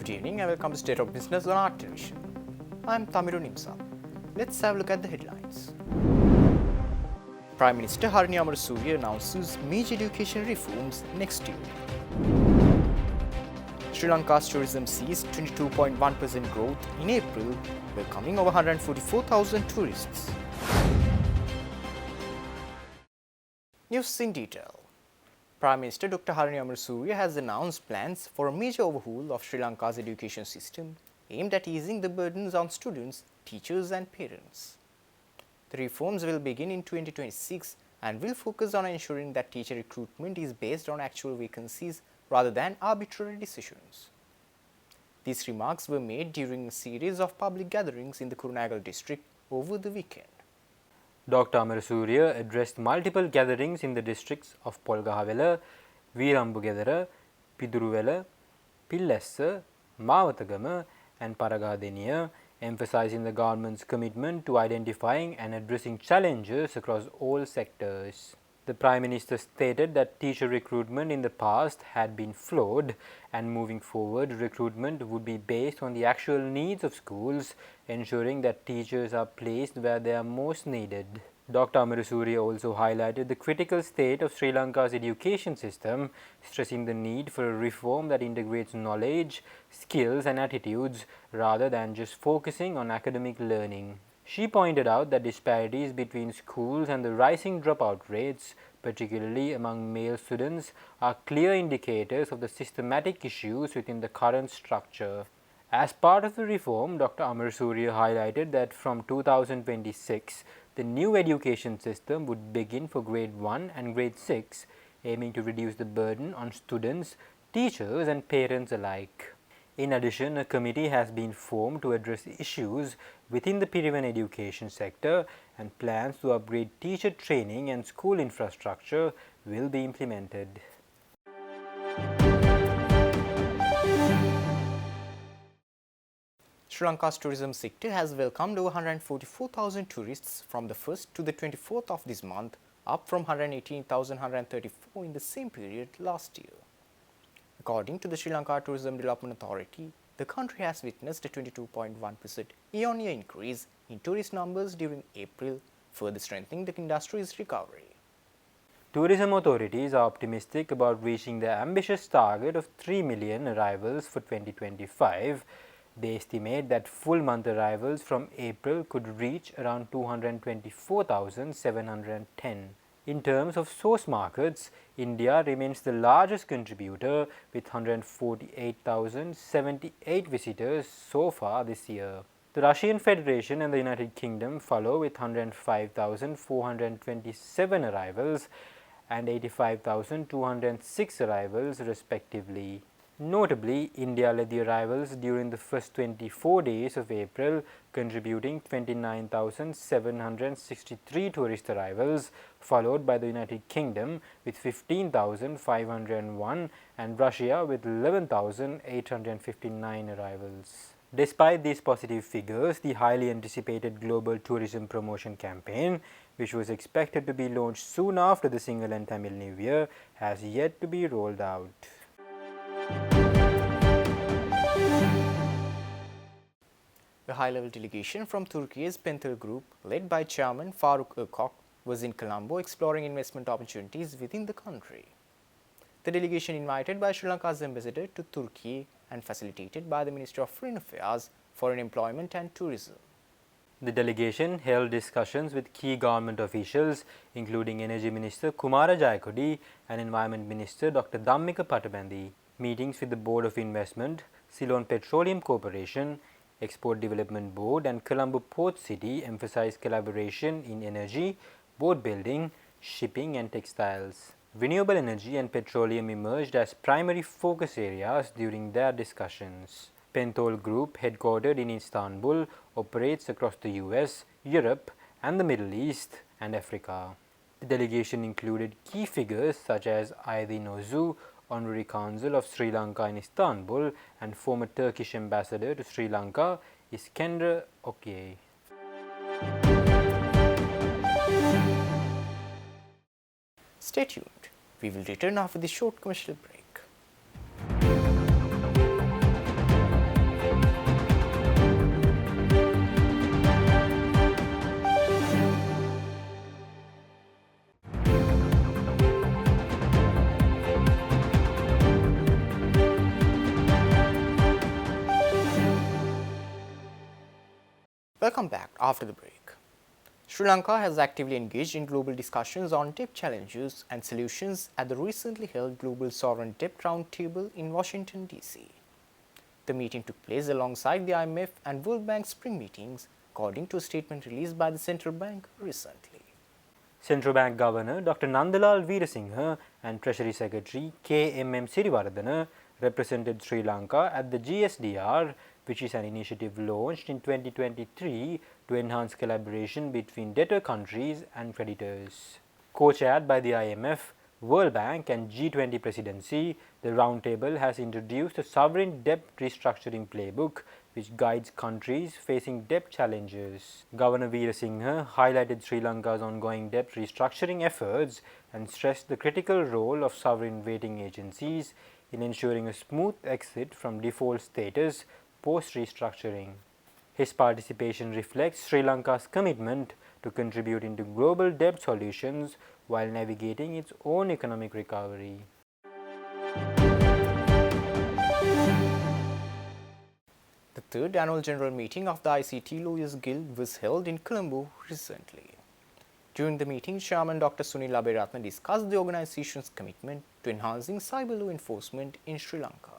Good evening and welcome to State of Business on Art Television. I'm Tamiru Nimsa. Let's have a look at the headlines. Prime Minister Harini Amarasuriya announces major education reforms next year. Sri Lanka's tourism sees 22.1% growth in April, welcoming over 144,000 tourists. News in detail. Prime Minister Dr. Harini Amarasuriya has announced plans for a major overhaul of Sri Lanka's education system aimed at easing the burdens on students, teachers and parents. The reforms will begin in 2026 and will focus on ensuring that teacher recruitment is based on actual vacancies rather than arbitrary decisions. These remarks were made during a series of public gatherings in the Kurunegala district over the weekend. Dr. Amarasuriya addressed multiple gatherings in the districts of Polgahawela, Veerambugedara, Piduruvela, Pillessa, Mawatagama and Paragadeniya, emphasizing the government's commitment to identifying and addressing challenges across all sectors. The Prime Minister stated that teacher recruitment in the past had been flawed and moving forward recruitment would be based on the actual needs of schools, ensuring that teachers are placed where they are most needed. Dr. Amarasuriya also highlighted the critical state of Sri Lanka's education system, stressing the need for a reform that integrates knowledge, skills and attitudes rather than just focusing on academic learning. She pointed out that disparities between schools and the rising dropout rates, particularly among male students, are clear indicators of the systematic issues within the current structure. As part of the reform, Dr. Amarasuriya highlighted that from 2026, the new education system would begin for grade 1 and grade 6, aiming to reduce the burden on students, teachers and parents alike. In addition, a committee has been formed to address issues within the Pirivan education sector, and plans to upgrade teacher training and school infrastructure will be implemented. Sri Lanka's tourism sector has welcomed over 144,000 tourists from the 1st to the 24th of this month, up from 118,134 in the same period last year. According to the Sri Lanka Tourism Development Authority, the country has witnessed a 22.1% year-on-year increase in tourist numbers during April, further strengthening the industry's recovery. Tourism authorities are optimistic about reaching their ambitious target of 3 million arrivals for 2025. They estimate that full month arrivals from April could reach around 224,710. In terms of source markets, India remains the largest contributor with 148,078 visitors so far this year. The Russian Federation and the United Kingdom follow with 105,427 arrivals and 85,206 arrivals respectively. Notably, India led the arrivals during the first 24 days of April, contributing 29,763 tourist arrivals, followed by the United Kingdom with 15,501 and Russia with 11,859 arrivals. Despite these positive figures, the highly anticipated global tourism promotion campaign, which was expected to be launched soon after the Sinhala and Tamil New Year, has yet to be rolled out. A high-level delegation from Turkey's Pentel Group, led by Chairman Faruk Erkok, was in Colombo exploring investment opportunities within the country. The delegation, invited by Sri Lanka's ambassador to Turkey and facilitated by the Minister of Foreign Affairs, Foreign Employment and Tourism. The delegation held discussions with key government officials, including Energy Minister Kumara Jayakodi and Environment Minister Dr. Dhammika Pattabandi. Meetings with the Board of Investment, Ceylon Petroleum Corporation, Export Development Board and Colombo Port City emphasized collaboration in energy, boat building, shipping and textiles. Renewable energy and petroleum emerged as primary focus areas during their discussions. Pentel Group, headquartered in Istanbul, operates across the US, Europe and the Middle East and Africa. The delegation included key figures such as Aydin Ozu, Honorary Consul of Sri Lanka in Istanbul and former Turkish Ambassador to Sri Lanka, Iskender Okyay. Stay tuned. We will return after this short commercial break. Welcome back after the break. Sri Lanka has actively engaged in global discussions on debt challenges and solutions at the recently held Global Sovereign Debt Roundtable in Washington, D.C. The meeting took place alongside the IMF and World Bank spring meetings, according to a statement released by the central bank recently. Central Bank Governor Dr. Nandalal Veerasinghe and Treasury Secretary K.M.M. Siriwardana represented Sri Lanka at the GSDR, which is an initiative launched in 2023 to enhance collaboration between debtor countries and creditors. Co-chaired by the IMF, World Bank and G20 presidency, the roundtable has introduced a sovereign debt restructuring playbook which guides countries facing debt challenges. Governor Veerasinghe highlighted Sri Lanka's ongoing debt restructuring efforts and stressed the critical role of sovereign rating agencies in ensuring a smooth exit from default status post-restructuring. His participation reflects Sri Lanka's commitment to contributing to global debt solutions while navigating its own economic recovery. The third annual general meeting of the ICT Lawyers Guild was held in Colombo recently. During the meeting, Chairman Dr. Sunil Aberatne discussed the organization's commitment to enhancing cyber law enforcement in Sri Lanka.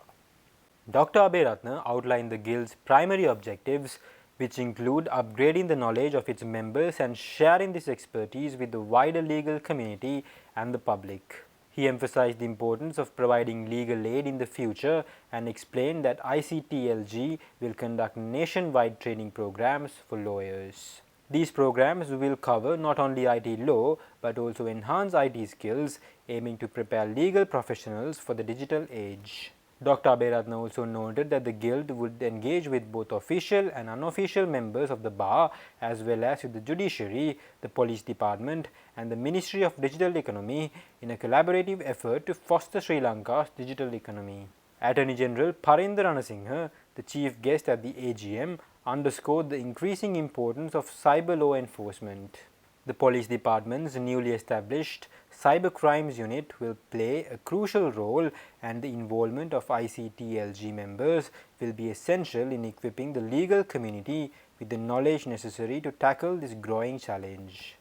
Dr. Aberatne outlined the Guild's primary objectives, which include upgrading the knowledge of its members and sharing this expertise with the wider legal community and the public. He emphasized the importance of providing legal aid in the future and explained that ICTLG will conduct nationwide training programs for lawyers. These programs will cover not only IT law but also enhance IT skills, aiming to prepare legal professionals for the digital age. Dr. Aberatne also noted that the Guild would engage with both official and unofficial members of the bar as well as with the judiciary, the police department and the Ministry of Digital Economy in a collaborative effort to foster Sri Lanka's digital economy. Attorney General Parinder Ranasinghe, the chief guest at the AGM, underscored the increasing importance of cyber law enforcement. The police department's newly established Cyber Crimes Unit will play a crucial role, and the involvement of ICTLG members will be essential in equipping the legal community with the knowledge necessary to tackle this growing challenge.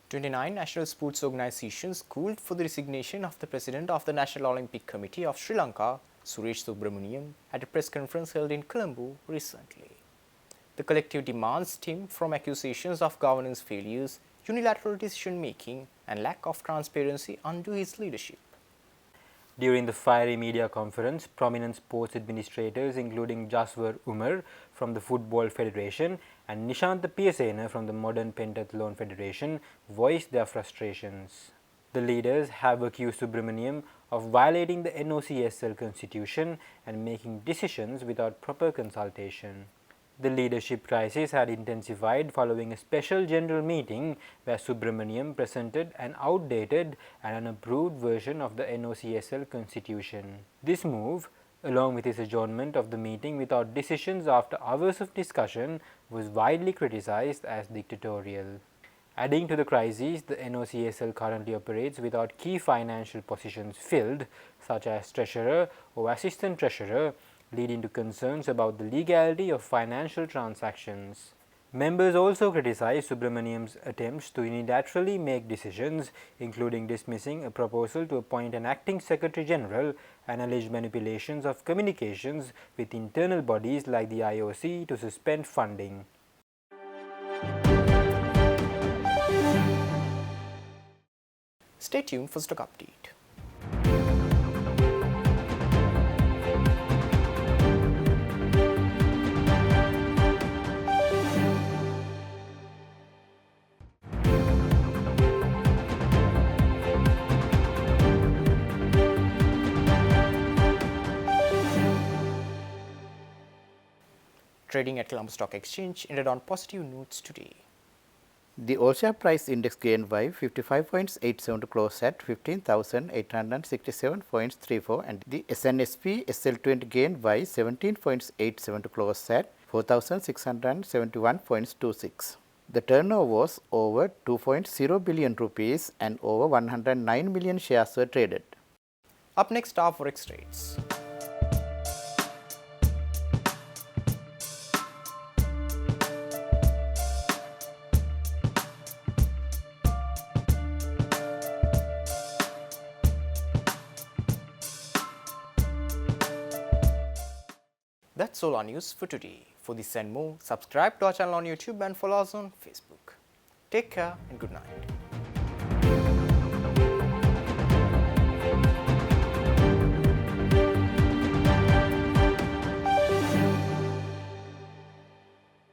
"29 national sports organizations called for the resignation of the president of the National Olympic Committee of Sri Lanka, Suresh Subramaniam, at a press conference held in Colombo recently. The collective demands stem from accusations of governance failures, unilateral decision-making and lack of transparency under his leadership. During the fiery media conference, prominent sports administrators including Jaswar Umar from the Football Federation and Nishantha Piyasena from the Modern Pentathlon Federation voiced their frustrations. The leaders have accused Subramaniam of violating the NOCSL constitution and making decisions without proper consultation. The leadership crisis had intensified following a special general meeting where Subramaniam presented an outdated and unapproved version of the NOCSL constitution. This move, along with his adjournment of the meeting without decisions after hours of discussion, was widely criticized as dictatorial. Adding to the crisis, the NOCSL currently operates without key financial positions filled, such as treasurer or assistant treasurer, leading to concerns about the legality of financial transactions. Members also criticized Subramaniam's attempts to unilaterally make decisions, including dismissing a proposal to appoint an acting Secretary General and alleged manipulations of communications with internal bodies like the IOC to suspend funding. Stay tuned for stock update. Trading at Colombo Stock Exchange ended on positive notes today. The all-share price index gained by 55.87 to close at 15,867.34, and the SNSP SL20 gained by 17.87 to close at 4,671.26. The turnover was over 2.0 billion rupees and over 109 million shares were traded. Up next are forex rates. That's all our news for today. For this and more, subscribe to our channel on YouTube and follow us on Facebook. Take care and good night.